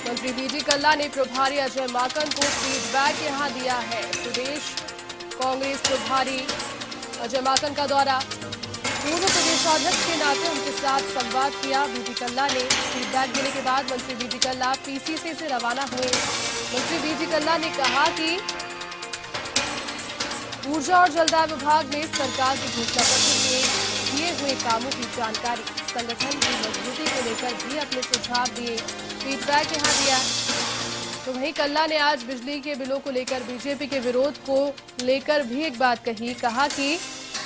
मंत्री बीडी कल्ला ने प्रभारी अजय माकन को फीडबैक यहां दिया है। प्रदेश कांग्रेस प्रभारी अजय माकन का दौरा, पूर्व प्रदेशाध्यक्ष के नाते उनके साथ संवाद किया। बीडी कल्ला ने फीडबैक देने के बाद मंत्री बीडी कल्ला पीसीसी से रवाना हुए। मंत्री बीडी कल्ला ने कहा कि ऊर्जा और जलदाय विभाग में सरकार के घोषणा पत्र में किए हुए कामों की जानकारी, संगठन की मजबूती को लेकर भी अपने सुझाव दिए। फीडबैक यहां दिया। तो वहीं कल्ला ने आज बिजली के बिलों को लेकर बीजेपी के विरोध को लेकर भी एक बात कही। कहा कि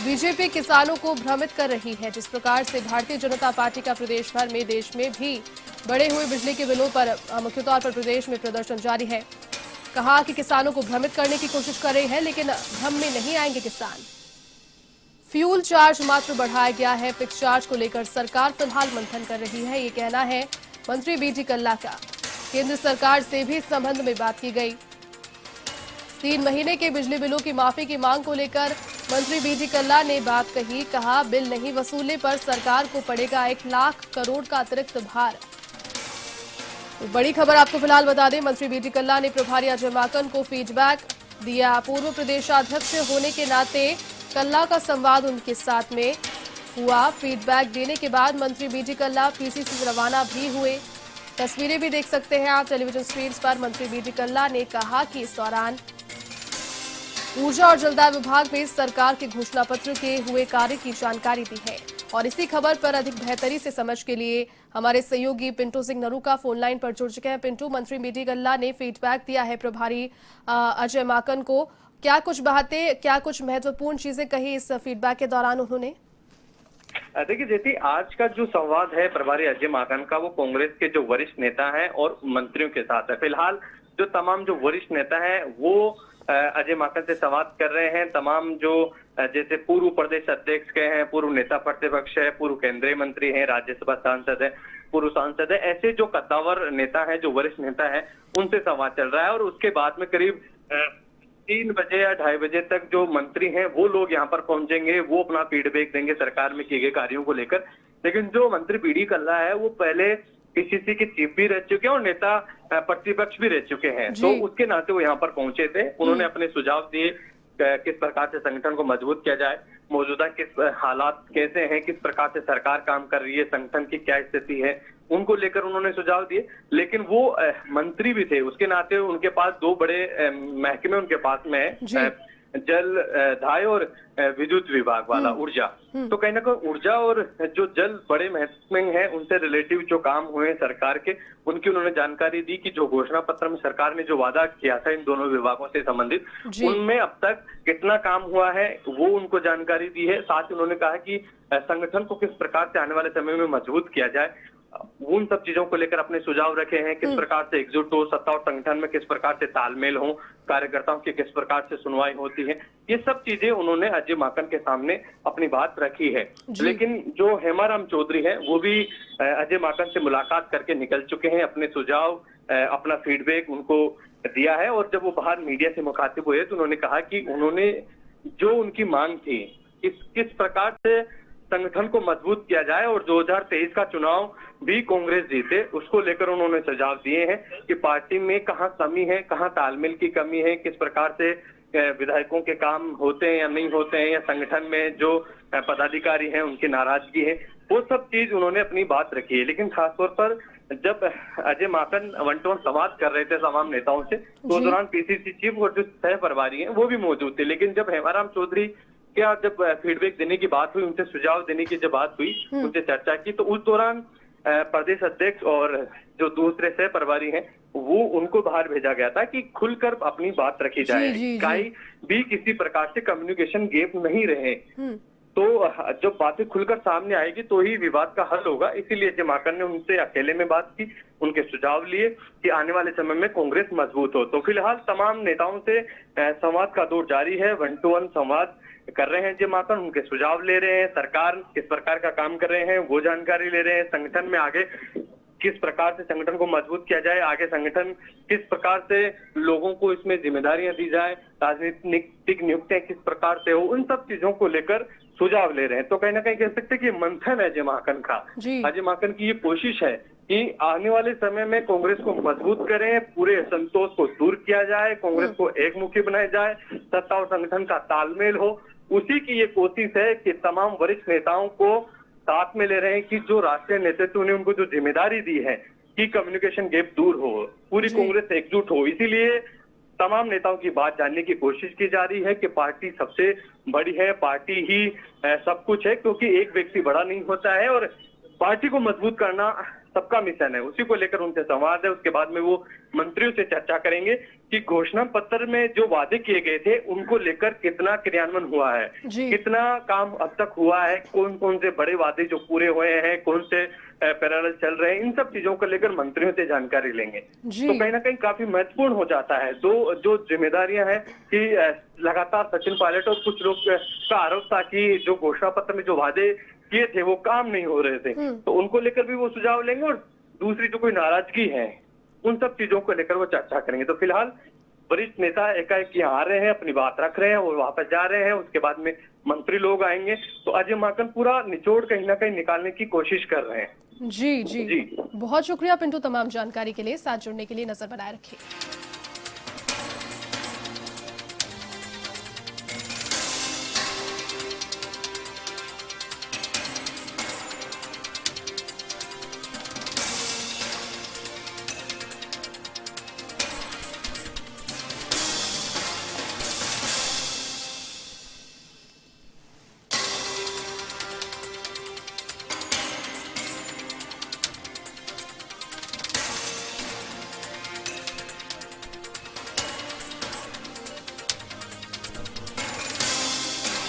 बीजेपी किसानों को भ्रमित कर रही है। जिस प्रकार से भारतीय जनता पार्टी का प्रदेश भर में, देश में भी बढ़े हुए बिजली के बिलों पर मुख्य तौर पर प्रदेश में प्रदर्शन जारी है। कहा कि किसानों को भ्रमित करने की कोशिश कर रहे हैं, लेकिन भ्रम में नहीं आएंगे किसान। फ्यूल चार्ज मात्र बढ़ाया गया है। फिक्स चार्ज को लेकर सरकार फिलहाल मंथन कर रही है, ये कहना है मंत्री बीडी कल्ला का। केंद्र सरकार से भी इस संबंध में बात की गई। 3 महीने के बिजली बिलों की माफी की मांग को लेकर मंत्री बीडी कल्ला ने बात कही। कहा बिल नहीं वसूलने पर सरकार को पड़ेगा 1 लाख करोड़ का अतिरिक्त भार। तो बड़ी खबर आपको फिलहाल बता दें, मंत्री बीडी कल्ला ने प्रभारी अजय माकन को फीडबैक दिया। पूर्व प्रदेशाध्यक्ष होने के नाते कल्ला का संवाद उनके साथ में हुआ। फीडबैक देने के बाद मंत्री बीडी कल्ला पीसीसी से रवाना भी हुए। तस्वीरें भी देख सकते हैं आप टेलीविजन स्क्रीन पर। मंत्री बीडी कल्ला ने कहा कि इस दौरान ऊर्जा और जलदाय विभाग में सरकार के घोषणा पत्र के हुए कार्य की जानकारी दी है। और इसी खबर पर अधिक बेहतरी से समझ के लिए हमारे सहयोगी पिंटू सिंह नरूका फोन लाइन पर जुड़ चुके हैं। पिंटू, मंत्री बीडी कल्ला ने फीडबैक दिया है प्रभारी अजय माकन को। क्या कुछ बातें, क्या कुछ महत्वपूर्ण चीजें कही इस फीडबैक के दौरान उन्होंने? देखिए जेती, आज का जो संवाद है प्रभारी अजय माकन का, वो कांग्रेस के जो वरिष्ठ नेता हैं और मंत्रियों के साथ है। फिलहाल जो तमाम जो वरिष्ठ नेता हैं वो अजय माकन से संवाद कर रहे हैं। तमाम जो जैसे पूर्व प्रदेश अध्यक्ष के हैं, पूर्व नेता प्रतिपक्ष है, पूर्व केंद्रीय मंत्री हैं, राज्यसभा सांसद है, पूर्व सांसद है, ऐसे जो कद्दावर नेता है, जो वरिष्ठ नेता है, उनसे संवाद चल रहा है। और उसके बाद में करीब 3 बजे या 2:30 बजे तक जो मंत्री हैं वो लोग यहाँ पर पहुंचेंगे। वो अपना फीडबैक देंगे सरकार में किए गए कार्यों को लेकर। लेकिन जो मंत्री बीडी कल्ला है वो पहले पीसीसी के चीफ भी रह चुके हैं और नेता प्रतिपक्ष भी रह चुके हैं, तो उसके नाते वो यहाँ पर पहुंचे थे। उन्होंने अपने सुझाव दिए किस प्रकार से संगठन को मजबूत किया जाए, मौजूदा किस हालात कैसे हैं, किस प्रकार से सरकार काम कर रही है, संगठन की क्या स्थिति है, उनको लेकर उन्होंने सुझाव दिए। लेकिन वो मंत्री भी थे, उसके नाते उनके पास 2 बड़े महकमे उनके पास में है, जल दाय और विद्युत विभाग वाला ऊर्जा। तो कहीं ना कहीं ऊर्जा और जो जल बड़े महत्व हैं, उनसे रिलेटिव जो काम हुए सरकार के, उनकी उन्होंने जानकारी दी कि जो घोषणा पत्र में सरकार ने जो वादा किया था इन दोनों विभागों से संबंधित, उनमें अब तक कितना काम हुआ है वो उनको जानकारी दी है। साथ ही उन्होंने कहा कि संगठन को किस प्रकार से आने वाले समय में मजबूत किया जाए, उन सब चीजों को लेकर अपने सुझाव रखे हैं। किस प्रकार से एकजुट हो, सत्ता और संगठन में किस प्रकार से तालमेल हो, कार्यकर्ताओं की किस प्रकार से सुनवाई होती है, ये सब चीजें उन्होंने अजय माकन के सामने अपनी बात रखी है। लेकिन जो हेमाराम चौधरी है वो भी अजय माकन से मुलाकात करके निकल चुके हैं। अपने सुझाव, अपना फीडबैक उनको दिया है। और जब वो बाहर मीडिया से मुखातिब हुए तो उन्होंने कहा कि उन्होंने जो उनकी मांग थी, किस प्रकार से संगठन को मजबूत किया जाए और 2023 का चुनाव भी कांग्रेस जीते, उसको लेकर उन्होंने सुझाव दिए हैं कि पार्टी में कहां कमी है, कहां तालमेल की कमी है, किस प्रकार से विधायकों के काम होते हैं या नहीं होते हैं, या संगठन में जो पदाधिकारी हैं उनकी नाराजगी है, वो सब चीज उन्होंने अपनी बात रखी है। लेकिन खासतौर पर जब अजय माकन 1-to-1 संवाद कर रहे थे तमाम नेताओं से, तो उस दौरान पीसीसी चीफ और जो सह प्रभारी हैं वो भी मौजूद थे। लेकिन जब हेमाराम चौधरी क्या जब फीडबैक देने की बात हुई, उनसे सुझाव देने की जब बात हुई, उनसे चर्चा की, तो उस दौरान प्रदेश अध्यक्ष और जो दूसरे सह प्रभारी हैं वो उनको बाहर भेजा गया था कि खुलकर अपनी बात रखी जाए, कहीं भी किसी प्रकार से कम्युनिकेशन गैप नहीं रहे। तो जब बातें खुलकर सामने आएगी तो ही विवाद का हल होगा। इसीलिए अजय माकन ने उनसे अकेले में बात की, उनके सुझाव लिए कि आने वाले समय में कांग्रेस मजबूत हो। तो फिलहाल तमाम नेताओं से संवाद का दौर जारी है। 1-to-1 संवाद कर रहे हैं अजय माकन, उनके सुझाव ले रहे हैं, सरकार किस प्रकार का काम कर रहे हैं वो जानकारी ले रहे हैं, संगठन में आगे किस प्रकार से संगठन को मजबूत किया जाए, आगे संगठन किस प्रकार से लोगों को इसमें जिम्मेदारियां दी जाए, राजनीतिक नियुक्तियां किस प्रकार से हो, उन सब चीजों को लेकर सुझाव ले रहे हैं। तो कहीं ना कहीं कह सकते हैं कि मंथन है अजय माकन का। अजय माकन की ये कोशिश है कि आने वाले समय में कांग्रेस को मजबूत करें, पूरे असंतोष को दूर किया जाए, कांग्रेस को एकमुखी बनाया जाए, सत्ता और संगठन का तालमेल हो। उसी की ये कोशिश है कि तमाम वरिष्ठ नेताओं को साथ में ले रहे हैं कि जो राष्ट्रीय नेतृत्व ने उनको जो जिम्मेदारी दी है कि कम्युनिकेशन गैप दूर हो, पूरी जी। कांग्रेस एकजुट हो। इसीलिए तमाम नेताओं की बात जानने की कोशिश की जा रही है कि पार्टी सबसे बड़ी है, पार्टी ही सब कुछ है, क्योंकि एक व्यक्ति बड़ा नहीं होता है और पार्टी को मजबूत करना सबका मिशन है। उसी को लेकर उनसे संवाद है। उसके बाद में वो मंत्रियों से चर्चा करेंगे कि घोषणा पत्र में जो वादे किए गए थे उनको लेकर कितना क्रियान्वयन हुआ है, जी। कितना काम अब तक हुआ है, कौन कौन से बड़े वादे जो पूरे हुए हैं, कौन से पैरेलल चल रहे हैं, इन सब चीजों को लेकर मंत्रियों से जानकारी लेंगे। जी। तो कहीं ना कहीं काफी महत्वपूर्ण हो जाता है। दो जो जिम्मेदारियां हैं कि लगातार सचिन पायलट और कुछ लोग का आरोप था कि जो घोषणा पत्र में जो वादे किए थे वो काम नहीं हो रहे थे, तो उनको लेकर भी वो सुझाव लेंगे और दूसरी जो कोई नाराजगी है उन सब चीजों को लेकर वो चर्चा करेंगे। तो फिलहाल वरिष्ठ नेता एकाएक यहाँ आ रहे हैं, अपनी बात रख रहे हैं और वापस जा रहे हैं। उसके बाद में मंत्री लोग आएंगे, तो अजय माकन पूरा निचोड़ कहीं ना कहीं निकालने की कोशिश कर रहे हैं। जी जी, जी। बहुत शुक्रिया पिंटू तमाम जानकारी के लिए। साथ जुड़ने के लिए नजर बनाए रखिए।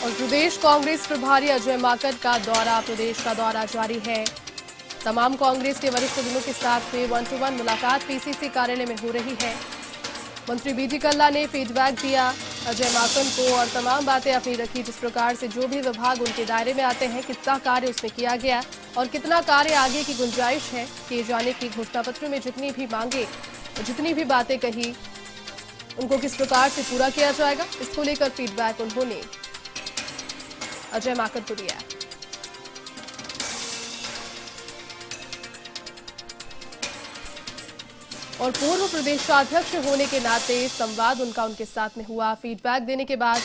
और प्रदेश कांग्रेस प्रभारी अजय माकन का प्रदेश का दौरा जारी है। तमाम कांग्रेस के वरिष्ठजनों के साथ में 1-to-1 मुलाकात पीसीसी कार्यालय में हो रही है। मंत्री बीटी कल्ला ने फीडबैक दिया अजय माकन को और तमाम बातें अपनी रखी, जिस प्रकार से जो भी विभाग उनके दायरे में आते हैं कितना कार्य उसमें किया गया और कितना कार्य आगे की गुंजाइश है किए जाने की। घोषणा पत्र में जितनी भी मांगे, जितनी भी बातें कही, उनको किस प्रकार से पूरा किया जाएगा, इसको लेकर फीडबैक उन्होंने अजय माकन को दिया। और पूर्व प्रदेशाध्यक्ष होने के नाते संवाद उनका उनके साथ में हुआ। फीडबैक देने के बाद